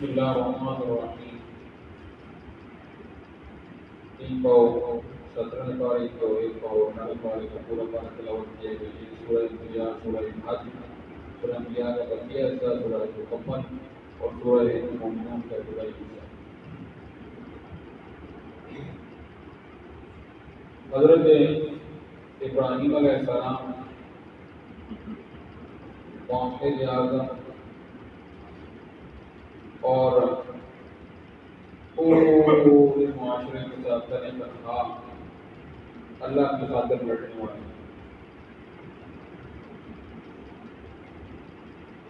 بسم اللہ الرحمن الرحیم 317 پارے کو 109 پارے کا پورا پارہ تلاوت کیا گیا ہے۔ سورہ انبیاء، سورہ حج، سورہ انبیاء کا بقیہ حصہ، سورہ مکمل اور سورہ مومنون کا ابتدائی حصہ۔ حضرت ابراہیم علیہ السلام قوم اعظم اور پورے معاشرے کے ساتھ کرنے کا تھا، اللہ کی خاطر لڑنے والے،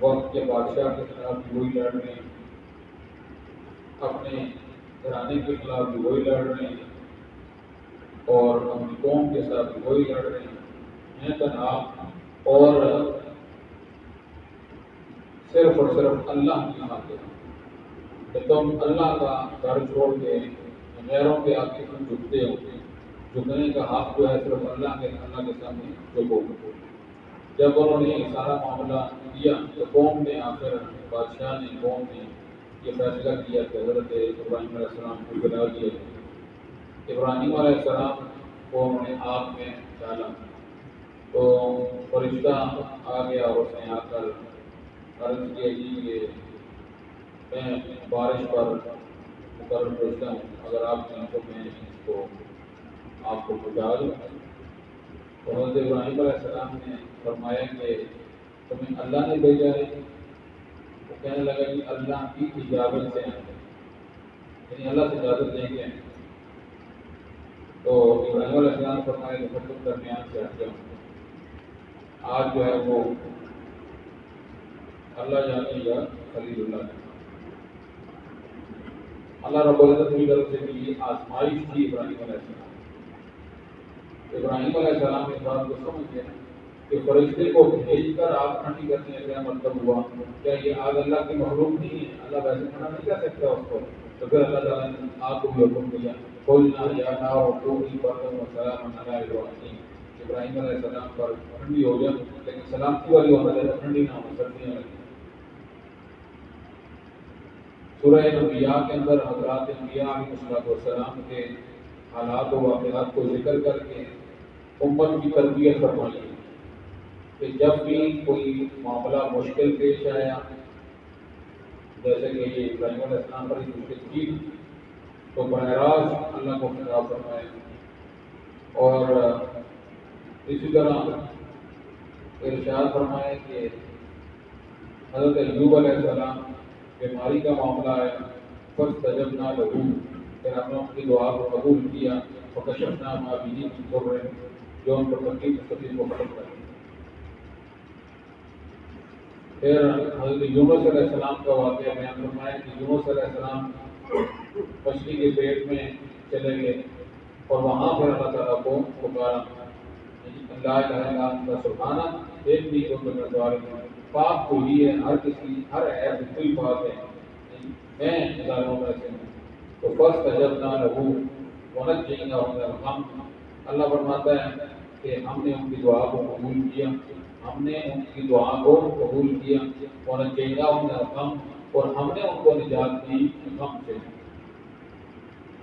وقت کے بادشاہ کے خلاف بھی وہی لڑ رہے ہیں، اپنے گھرانے کے خلاف بھی وہی لڑ رہے ہیں اور اپنی قوم کے ساتھ بھی وہی لڑ رہے ہیں تنہا، اور صرف اور صرف اللہ کی خاطر کہ تم اللہ کا گھر چھوڑ کے غیروں کے آگے تم جھکتے ہو، جھکنے کا حق جو ہے صرف اللہ کے سامنے جھکو۔ جب انہوں نے سارا معاملہ کیا تو قوم نے آخر بادشاہ نے قوم نے یہ فیصلہ کیا کہ حضرت ابراہیم علیہ السلام کو جلا دیا جائے۔ ابراہیم علیہ السلام کو انہوں نے آگ میں ڈالا تو فرشتہ آ گیا اور اس نے آ کر عرض کیا کہ میں بارش پر مقرر فرشتہ ہوں، اگر آپ چاہیں تو میں اس کو آپ کو بجا دوں۔ تو حضرت ابراہیم علیہ السلام نے فرمایا کہ تمہیں اللہ نے بھیجا ہے؟ وہ کہنے لگا کہ اللہ کی اجازت سے آئے، یعنی اللہ سے اجازت لیں گے۔ تو ابراہیم علیہ السلام نے فرمایا کہ پھر تم درمیان سے ہٹ جاؤ، آج جو ہے وہ اللہ جانے یا خلیل اللہ جانے۔ اللہ رب العزت کی طرف سے بھی یہ آزمائش تھی ابراہیم علیہ السلام۔ ابراہیم علیہ السلام اس بات کو سمجھ گئے کہ فرشتے کو بھیج کر آگ ٹھنڈی کرنے کا کیا مطلب ہوا، کیا یہ آگ اللہ کی مخلوق نہیں ہے؟ اللہ ویسے منع نہیں کر سکتا اس کو۔ تو پھر اللہ تعالیٰ نے آگ کو بھی حکم دیا، قلنا یا نار کونی بردا وسلاما علی ابراہیم، ابراہیم علیہ السلام پر ٹھنڈی ہو جائے، لیکن سلامتی والی ہونا چاہیے، ٹھنڈی نہ ہو، سردیاں لگیں۔ سورہ انبیاء کے اندر حضرات انبیاء علیہ السلام کے حالات و واقعات کو ذکر کر کے امت کی تربیت فرمائی کہ جب بھی کوئی معاملہ مشکل پیش آیا، جیسے کہ یہ ابراہیم علیہ السلام پر مشکل تھی، تو براہ راست اللہ کو خطاب فرمائے، اور اسی طرح ارشاد فرمائے کہ حضرت ایوب علیہ السلام بیماری کا معاملہ ہے، فاستجبنا لہ، پھر ہم نے ان کی دعا کو قبول کیا، وکشفنا ما بہ من ضر، جو ان پر تکلیف کو ختم کر دیا۔ پھر حضرت یونس علیہ السلام کا واقعہ بیان فرمایا کہ یونس علیہ السلام مچھلی کے پیٹ میں چلے گئے اور وہاں پھر اللہ تعالیٰ کو پکارا، لا الہ الا انت سبحانک انی کنت من الظالمین، پاک تو ہی ہے، ہر کسی ہر عیب سے کوئی پاک ہے، میں ظالموں میں سے ہوں۔ تو فاستجبنا لہ ونجیناہ من الغم، اللہ فرماتا ہے کہ ہم نے ان کی دعا کو قبول کیا، ہم نے ان کی دعا کو قبول کیا، ونجیناہ من الغم، اور ہم نے ان کو نجات دی غم سے۔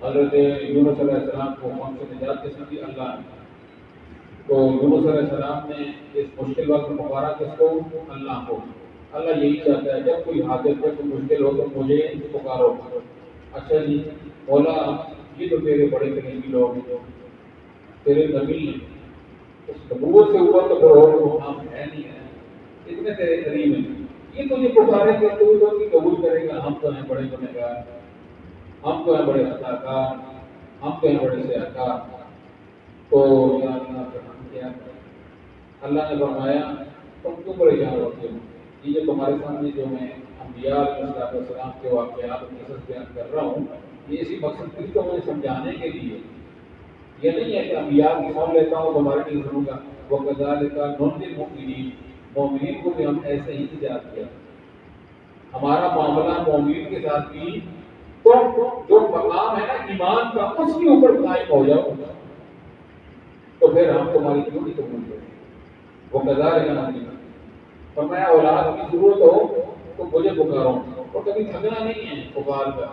حضرت یونس علیہ السلام کو غم سے نجات کس نے دی؟ اللہ نے۔ تو یونس علیہ السلام نے اس مشکل وقت میں پکارا کس کو؟ اللہ کو۔ اللہ یہی چاہتا ہے جب کوئی حاجت جب کوئی مشکل ہو تو مجھے پکارو۔ اچھا جی مولا، یہ تو تیرے بڑے قریبی لوگ ہیں، تیرے نبی ہیں، اس نبوت سے اوپر تو پھر اور مقام ہے نہیں ہے، اتنے تیرے قریب ہیں، یہ تجھے پکاریں گے تو ان کی قبول کرے گا؟ ہم تو ہیں بڑے گنہگار، ہم تو ہیں بڑے خطاکار، ہم تو ہیں بڑے سیاکار، تو یا اللہ پھر ہم کیا کریں؟ اللہ نے فرمایا تم کیوں پریشان ہوتے ہو؟ یہ جو تمہارے سامنے جو میں انبیاء علیہ السلام کے واقعات و قصص بیان کر رہا ہوں، یہ اسی مقصد کی تو مجھے سمجھانے کے لیے، یہ نہیں ہے کہ انبیاء کی سن لیتا ہوں تمہارے نہیں سنوں گا۔ وَكَذَلِكَ نُنْجِي الْمُؤْمِنِينَ، مومنین کو بھی ہم ایسے ہی نجات دیا، ہمارا معاملہ مومنین کے ساتھ بھی تو جو مقام ہے نا ایمان کا، اس کے اوپر قائم ہو جاؤ، تو پھر ہم تمہاری کیوں نہیں قبول کریں گے۔ وہ قضا رہنا فرمایا اولاد کی ضرورت ہو تو مجھے پکارو، اور کبھی تھکنا نہیں ہے پکار کا،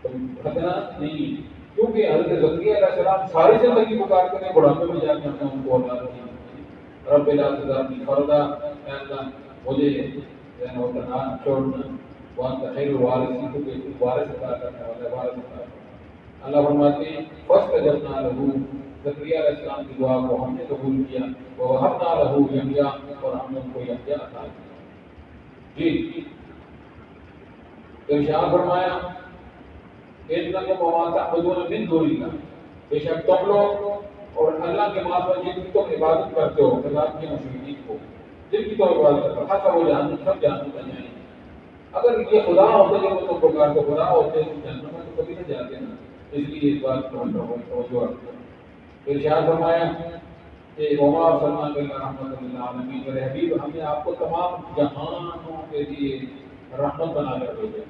کبھی تھکنا نہیں ہے، کیونکہ حضرت زکریا علیہ السلام ساری زندگی پکارتے رہے، بڑھاپے میں جا کے ہم نے ان کو اولاد دی، رب لا تذرنی فردا، اے اللہ مجھے رہنا تنہا چھوڑنا، وانت خیر الوارثین، کیونکہ تو وارث عطا کرنے والا وارث عطا کرنے والا۔ اللہ فرماتے ہیں فاستجبنا لہ، زکریا علیہ السلام کی دعا کو ہم نے قبول کیا، ووہبنا لہ یحییٰ، اور ہم نے ان کو یحییٰ عطا کیا۔ جی ارشاد فرمایا انکم وما تعبدون من دون اللہ، بے شک تم لوگ اور اللہ کے ماں پر جن کی تم عبادت کرتے ہو، خدا کے مشرکین کو جن کی تم عبادت کرتے ہو، حسب وہ جہنم، سب جہنم میں جائیں گے۔ اگر یہ خدا ہوتے جب وہ تم پکارتے خدا ہوتے جہنم میں تو کبھی نہ جاتے نا، اس لیے اس بات کو توجہ رکھو۔ ارشاد فرمایا کہ وما ارسلناک الا رحمۃ للعالمین، میرے حبیب ہم نے آپ کو تمام جہانوں کے لیے رحمت بنا کر بھیجا۔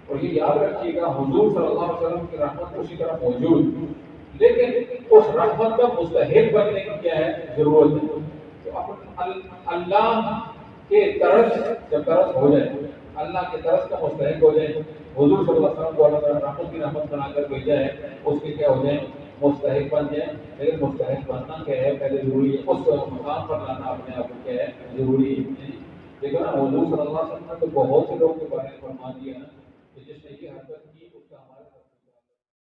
اور یہ یاد رکھیے گا حضور صلی اللہ علیہ وسلم کی رحمت اسی طرح موجود، لیکن اس رحمت کا مستحق بننے کی کیا ہے ضرورت ہے۔ تو اللہ کے طرز جب طرز ہو جائے، اللہ کے طرز کا مستحق ہو جائے، حضور صلی اللہ علیہ وسلم کو اللہ تعالیٰ رحمت کی رحمت بنا کر بھیجا ہے، اس کے کیا ہو جائیں مستحق بن جائیں۔ لیکن مستحق بننا کیا ہے پہلے ضروری ہے، اس مقام پر لانا اپنے آپ کو کیا ہے ضروری ہے۔ دیکھو نا حضور صلی اللہ علیہ وسلم نے تو بہت سے لوگوں کے بارے میں فرما دیا نا کہ جس نے یہ حرکت کی